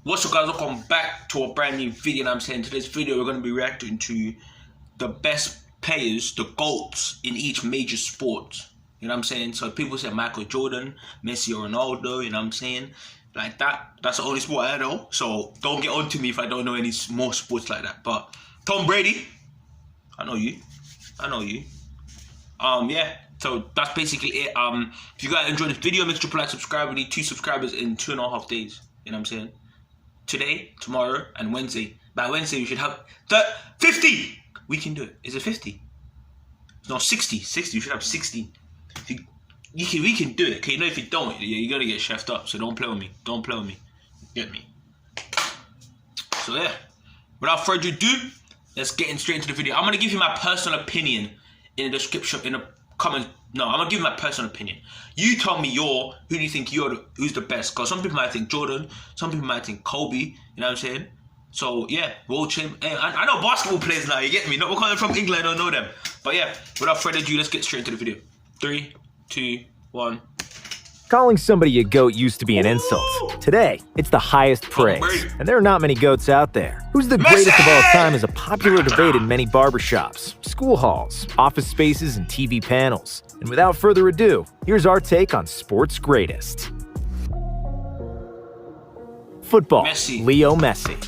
What's up, guys? Welcome back to a brand new video. And I'm saying today's video we're going to be reacting to the best players, the GOATs in each major sport. You know what I'm saying? So people say Michael Jordan, Messi or Ronaldo, you know what I'm saying? Like that. That's the only sport I know. So don't get on to me if I don't know any more sports like that. But Tom Brady, I know you. Yeah. So that's basically it. If you guys enjoyed this video, make sure to like, subscribe. We need 2 subscribers in 2.5 days. You know what I'm saying? Today, tomorrow, and Wednesday. By Wednesday, we should have 50. We can do it. Is it 50? No, 60. 60. We should have 60. We can do it. Okay, you know, if you don't, you're gonna get chefed up. So don't play with me. Don't play with me. Get me. So yeah. Without further ado, let's get straight into the video. I'm gonna give you my personal opinion in the description, in the comment. No, I'm gonna give you my personal opinion. You tell me who do you think who's the best? Because some people might think Jordan, some people might think Kobe. You know what I'm saying? So yeah, World Champ. I know basketball players now. You get me? Not because I'm from England, I don't know them. But yeah, without further ado, let's get straight into the video. 3, 2, 1. Calling somebody a GOAT used to be an insult. Today, it's the highest praise. And there are not many GOATs out there. Who's the greatest of all time is a popular debate in many barbershops, school halls, office spaces, and TV panels. And without further ado, here's our take on sports' greatest. Football, Messi. Leo Messi.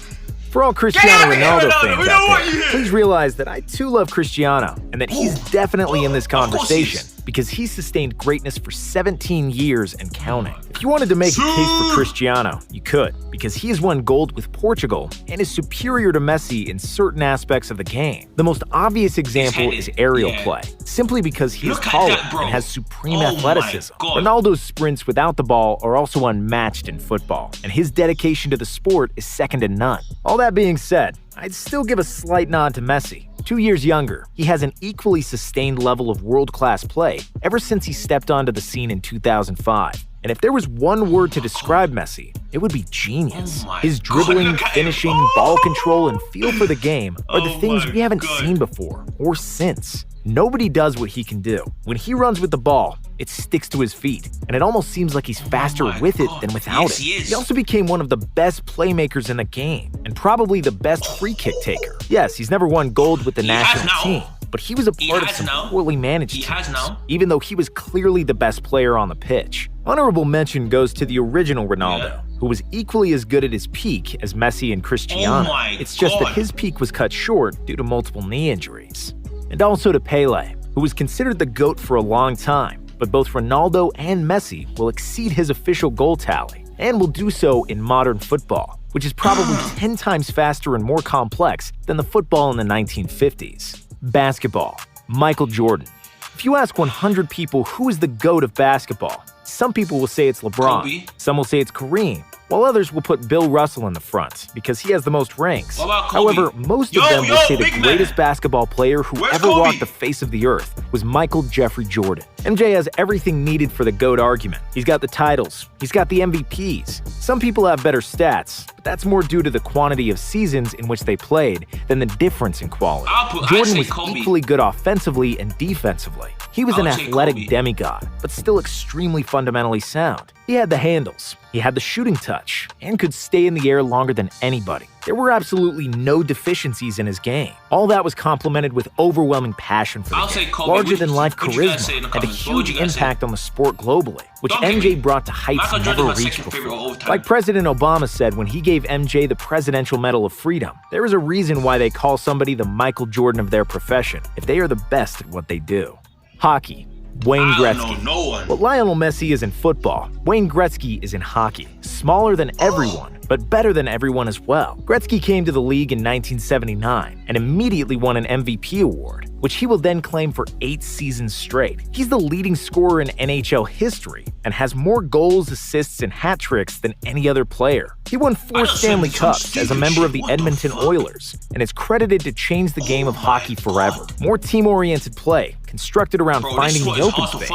For all Cristiano Ronaldo fans out there, please realize that I too love Cristiano and that he's definitely in this conversation because he's sustained greatness for 17 years and counting. If you wanted to make a case for Cristiano, you could, because he has won gold with Portugal and is superior to Messi in certain aspects of the game. The most obvious example is aerial play, simply because he is taller and has supreme athleticism. Ronaldo's sprints without the ball are also unmatched in football, and his dedication to the sport is second to none. All that being said, I'd still give a slight nod to Messi. 2 years younger, he has an equally sustained level of world-class play ever since he stepped onto the scene in 2005. And if there was one word to describe Messi, it would be genius. His dribbling, finishing, ball control, and feel for the game are the things we haven't seen before or since. Nobody does what he can do. When he runs with the ball, it sticks to his feet, and it almost seems like he's faster with it than without it. He also became one of the best playmakers in the game, and probably the best free kick taker. Yes, he's never won gold with the national team, but he was a part of some poorly managed teams, even though he was clearly the best player on the pitch. Honorable mention goes to the original Ronaldo, who was equally as good at his peak as Messi and Cristiano. It's just that his peak was cut short due to multiple knee injuries. And also to Pele, who was considered the GOAT for a long time, but both Ronaldo and Messi will exceed his official goal tally, and will do so in modern football, which is probably 10 times faster and more complex than the football in the 1950s. Basketball, Michael Jordan. If you ask 100 people who is the GOAT of basketball, some people will say it's LeBron, Kobe. Some will say it's Kareem, while others will put Bill Russell in the front because he has the most rings. However, most of them will say the greatest basketball player who ever walked the face of the earth was Michael Jeffrey Jordan. MJ has everything needed for the GOAT argument. He's got the titles, he's got the MVPs. Some people have better stats, but that's more due to the quantity of seasons in which they played than the difference in quality. Jordan was equally good offensively and defensively. He was an athletic demigod, but still extremely fundamentally sound. He had the handles, he had the shooting touch, and could stay in the air longer than anybody. There were absolutely no deficiencies in his game. All that was complemented with overwhelming passion for the game, larger-than-life charisma, and a huge impact on the sport globally, which MJ brought to heights never reached before. Like President Obama said when he gave MJ the Presidential Medal of Freedom, there is a reason why they call somebody the Michael Jordan of their profession, if they are the best at what they do. Hockey. Wayne Gretzky. What Lionel Messi is in football, Wayne Gretzky is in hockey. Smaller than everyone, but better than everyone as well. Gretzky came to the league in 1979 and immediately won an MVP award, which he will then claim for 8 seasons straight. He's the leading scorer in NHL history and has more goals, assists, and hat tricks than any other player. He won 4 Stanley Cups as a member of the Edmonton Oilers and is credited to change the game of hockey forever. More team-oriented play, constructed around finding the open space,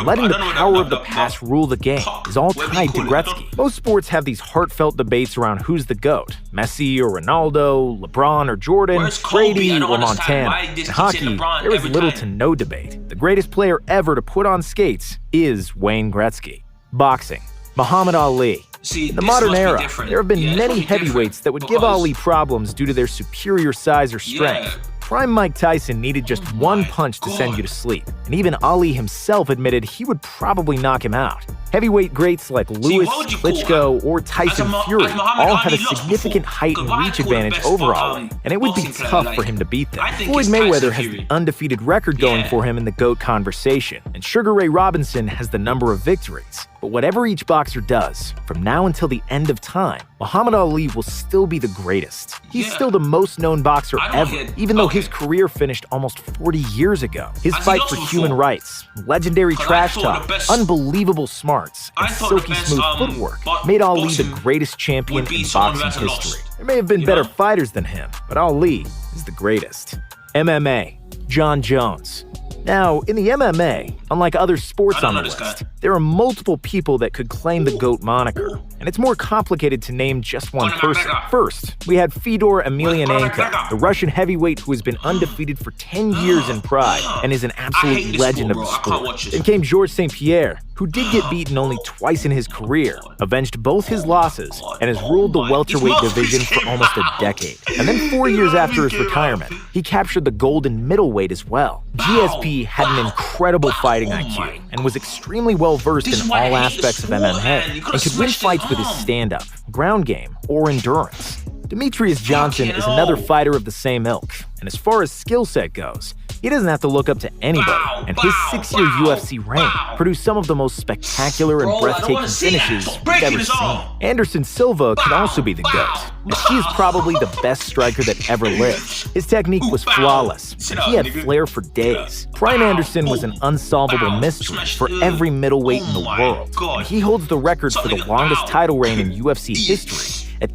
letting the power of the pass rule the game, is all tied to Gretzky. Most sports have these heartfelt debates around who's the GOAT, Messi or Ronaldo, LeBron or Jordan, Brady or Montana. In hockey, there is little to no debate. The greatest player ever to put on skates is Wayne Gretzky. Boxing. Muhammad Ali. See, In the this modern must be era, different. there have been Yeah, this many must be heavyweights different that would give because- Ali problems due to their superior size or strength. Yeah. Prime Mike Tyson needed just one my punch to send God. you to sleep, and even Ali himself admitted he would probably knock him out. Heavyweight greats like Lewis, what would you call Klitschko, or Tyson Fury as Muhammad all Ali had a lost significant before? height and Because reach I call the advantage best over Ali, and it would be boxing player, tough like, for him to beat them. I think Floyd it's Tyson Mayweather has Fury. the undefeated record going Yeah. for him in the GOAT conversation, and Sugar Ray Robinson has the number of victories. But whatever each boxer does, from now until the end of time, Muhammad Ali will still be the greatest. He's Yeah. still the most known boxer I don't ever, get- even though okay. his career finished almost 40 years ago. His Has he fight lost for before? human rights, legendary 'Cause I trash thought talk, the best- unbelievable smarts, and I thought the silky best, smooth footwork bo- made Ali the boxing greatest champion would be in someone who boxing hasn't history. lost. There may have been You better know? fighters than him, but Ali is the greatest. MMA, John Jones. Now, in the MMA, unlike other sports I don't on the know this list, guy. there are multiple people that could claim the GOAT moniker, and it's more complicated to name just one Conor person. McGregor. First, we had Fedor Emelianenko, McGregor. the Russian heavyweight who has been undefeated for 10 years in Pride and is an hate absolute this legend sport, of the bro. I can't sport. watch this. Then came Georges St. Pierre, who did get beaten only twice in his career, avenged both his losses, and has ruled the welterweight His division muscles for came almost a out. decade. And then 4 years after his retirement, he captured the golden middleweight as well. GSP had an incredible fighting Oh IQ my and was extremely well versed This in is why I all hate the aspects of sport, MMA, man. You and could've could win smashed his fights with his arm. stand-up, ground game, or endurance. Demetrius Johnson Fucking is another hell. fighter of the same ilk, and as far as skill set goes, he doesn't have to look up to anybody, Bow, and his bow, 6-year bow, UFC reign bow. produced some of the most spectacular and Bro, I don't breathtaking wanna see that. finishes Stop we've breaking ever his seen. arm. Anderson Silva could Bow, also be the bow, GOAT, and he is bow. probably the best striker that ever lived. His technique was Bow. flawless, Sit and he down, had nigga. flair for days. Yeah. Prime Bow, Anderson was an boom, unsolvable bow, mystery smash, for every middleweight in the oh my world. God. And he holds the record for the Something longest about- title reign in UFC history at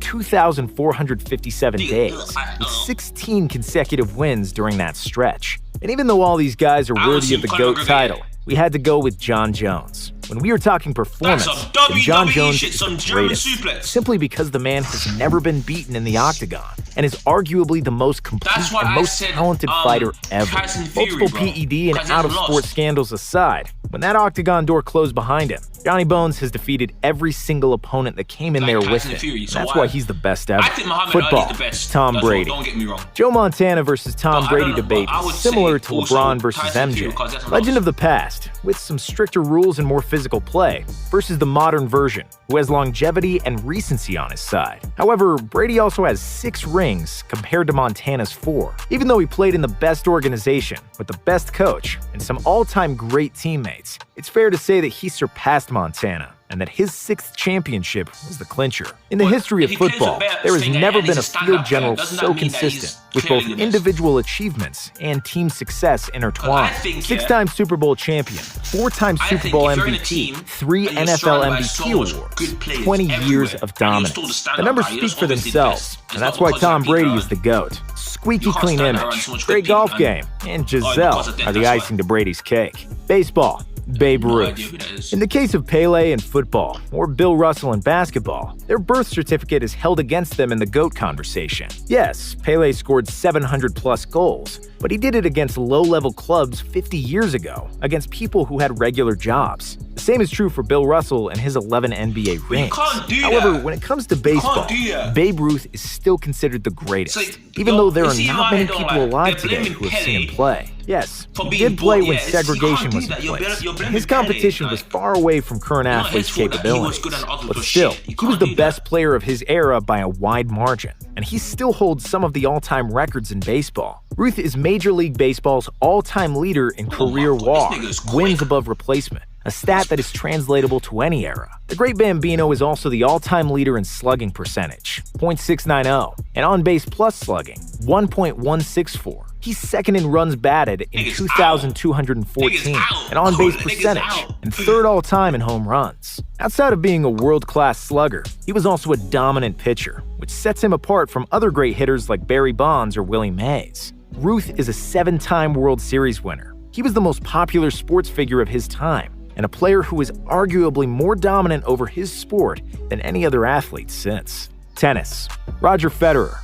2,457 days, with 16 consecutive wins during that stretch. And even though all these guys are I wanna worthy see of the Conor GOAT McGregor title, again. we had to go with John Jones. When we were talking performance, That's some then John WWE Jones shit, is some the German greatest, suplex. simply because the man has never been beaten in the octagon and is arguably the most complete That's why and I most said, talented fighter ever. Tyson Fury, Multiple bro. PED and Because he's out-of-sport lost. scandals aside, when that octagon door closed behind him, Johnny Bones has defeated every single opponent that came in Like there with Tyson him. Fury, so That's why- why he's the best ever. I think Muhammad Football, Ali is the best. Tom That's all, Brady. don't get me wrong. Joe Montana versus Tom But I Brady don't know, debate but I is would similar say to also LeBron versus Tyson MJ. Fury, 'cause that's a Legend loss. of the past, with some stricter rules and more physical play, versus the modern version, who has longevity and recency on his side. However, Brady also has 6 rings compared to Montana's 4, even though he played in the best organization, with the best coach, and some all-time great teammates. It's fair to say that he surpassed Montana, and that his 6th championship was the clincher. In the But history of if he plays football, with better there has slinger never and been a he's a field stand-up general player, doesn't so that mean that he's consistent, with both clearly the best? individual achievements and team success intertwined. think, 6-time Super Bowl champion, 4-time I Super think Bowl if you're in a MVP, team 3 and you're NFL surrounded by MVP so much awards, good players 20 years everywhere, of and you're still dominance. the The stand-up numbers guy, you're speak for obviously the themselves, best. and It's that's not why because Tom of people Brady around. is the GOAT. Squeaky You can't clean stand around image, so much great good golf people, game, and because Giselle of them, are the that's why. icing to Brady's cake. Baseball, Babe No Ruth. idea who that is. In the case of Pele in football, or Bill Russell in basketball, their birth certificate is held against them in the GOAT conversation. Yes, Pele scored 700-plus goals, but he did it against low-level clubs 50 years ago, against people who had regular jobs. The same is true for Bill Russell and his 11 NBA rings. can't do However, that. when it comes to baseball, do that. Babe Ruth is still considered the greatest, It's like, even yo, though there you are see not my many head on, people like, alive they're today blaming who have seen him Pele play. Yes, for he being did play born- when yeah, it's- you segregation can't do was in that. You're place. blaming His Pele, competition was like, far away from current not athletes' his fault that he was capabilities. good and others But was still, shit. You he was can't the do best that. player of his era by a wide margin, and he still holds some of the all-time records in baseball. Ruth is Major League Baseball's all-time leader in career God, this WAR, nigga's quick. wins above replacement, a stat that is translatable to any era. The Great Bambino is also the all-time leader in slugging percentage, .690, and on-base plus slugging, 1.164. He's second in runs batted in Nigga's 2,214, out. and on-base Nigga's percentage, out. and third all-time in home runs. Outside of being a world-class slugger, he was also a dominant pitcher, which sets him apart from other great hitters like Barry Bonds or Willie Mays. Ruth is a 7-time World Series winner. He was the most popular sports figure of his time, and a player who is arguably more dominant over his sport than any other athlete since. Tennis. Roger Federer.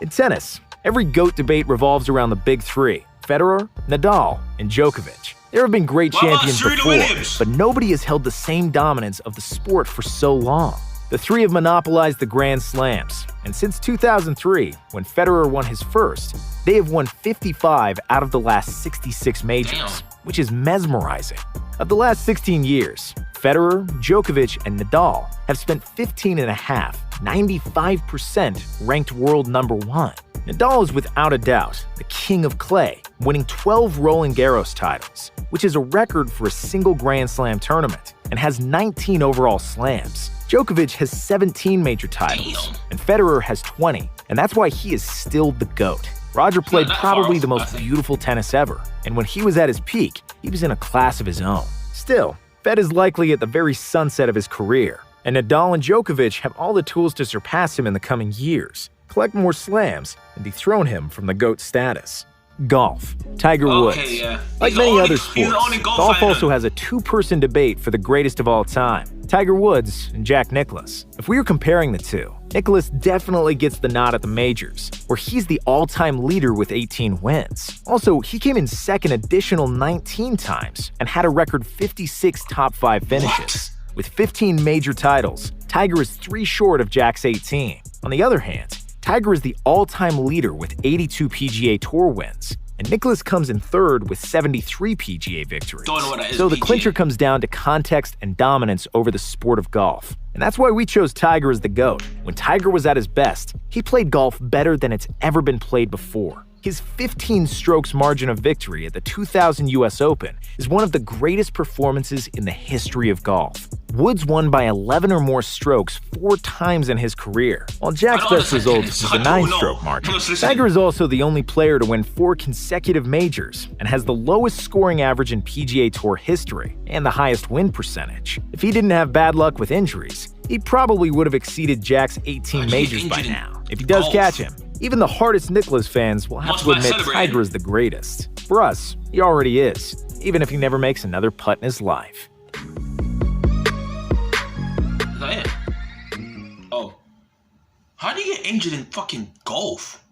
In tennis, every GOAT debate revolves around the big 3, Federer, Nadal, and Djokovic. There have been great What about champions Serena before, Williams? but nobody has held the same dominance of the sport for so long. The three have monopolized the Grand Slams, and since 2003, when Federer won his first, they have won 55 out of the last 66 majors, which is mesmerizing. Of the last 16 years, Federer, Djokovic, and Nadal have spent 95% ranked world number one. Nadal is without a doubt the king of clay, winning 12 Roland Garros titles, which is a record for a single Grand Slam tournament, and has 19 overall slams. Djokovic has 17 major titles, and Federer has 20, and that's why he is still the GOAT. Roger played probably the most beautiful tennis ever, and when he was at his peak, he was in a class of his own. Still, Fed is likely at the very sunset of his career, and Nadal and Djokovic have all the tools to surpass him in the coming years, collect more slams, and dethrone him from the GOAT status. Golf. Tiger Woods. Like many other sports, golf also has a two-person debate for the greatest of all time, Tiger Woods and Jack Nicklaus. If we are comparing the two, Nicklaus definitely gets the nod at the majors, where he's the all-time leader with 18 wins. Also, he came in second additional 19 times and had a record 56 top 5 finishes. With 15 major titles, Tiger is 3 short of Jack's 18. On the other hand, Tiger is the all-time leader with 82 PGA Tour wins, and Nicklaus comes in third with 73 PGA victories. So the clincher comes down to context and dominance over the sport of golf. And that's why we chose Tiger as the GOAT. When Tiger was at his best, he played golf better than it's ever been played before. His 15 strokes margin of victory at the 2000 US Open is one of the greatest performances in the history of golf. Woods won by 11 or more strokes 4 times in his career, while Jack's best result was a 9-stroke margin. Tiger is also the only player to win 4 consecutive majors and has the lowest scoring average in PGA Tour history and the highest win percentage. If he didn't have bad luck with injuries, he probably would have exceeded Jack's 18 majors by now. If he does catch him, even the hardest Nicklaus fans will have to admit Tiger is the greatest. For us, he already is, even if he never makes another putt in his life. Is that it? Oh. How do you get injured in fucking golf?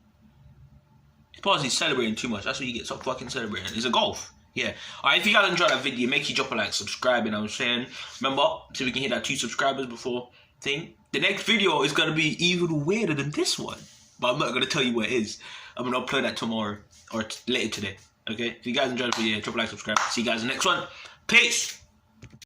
It's because he's celebrating too much. That's what you get, stop fucking celebrating. It's a golf. Yeah. Alright, if you guys enjoyed that video, make sure you drop a like, subscribe, and I'm saying, remember, so we can hit that 2 subscribers before thing. The next video is going to be even weirder than this one. But I'm not going to tell you what it is. I'm going to upload that tomorrow or later today. Okay? If you guys enjoyed the video, drop a like, subscribe. See you guys in the next one. Peace!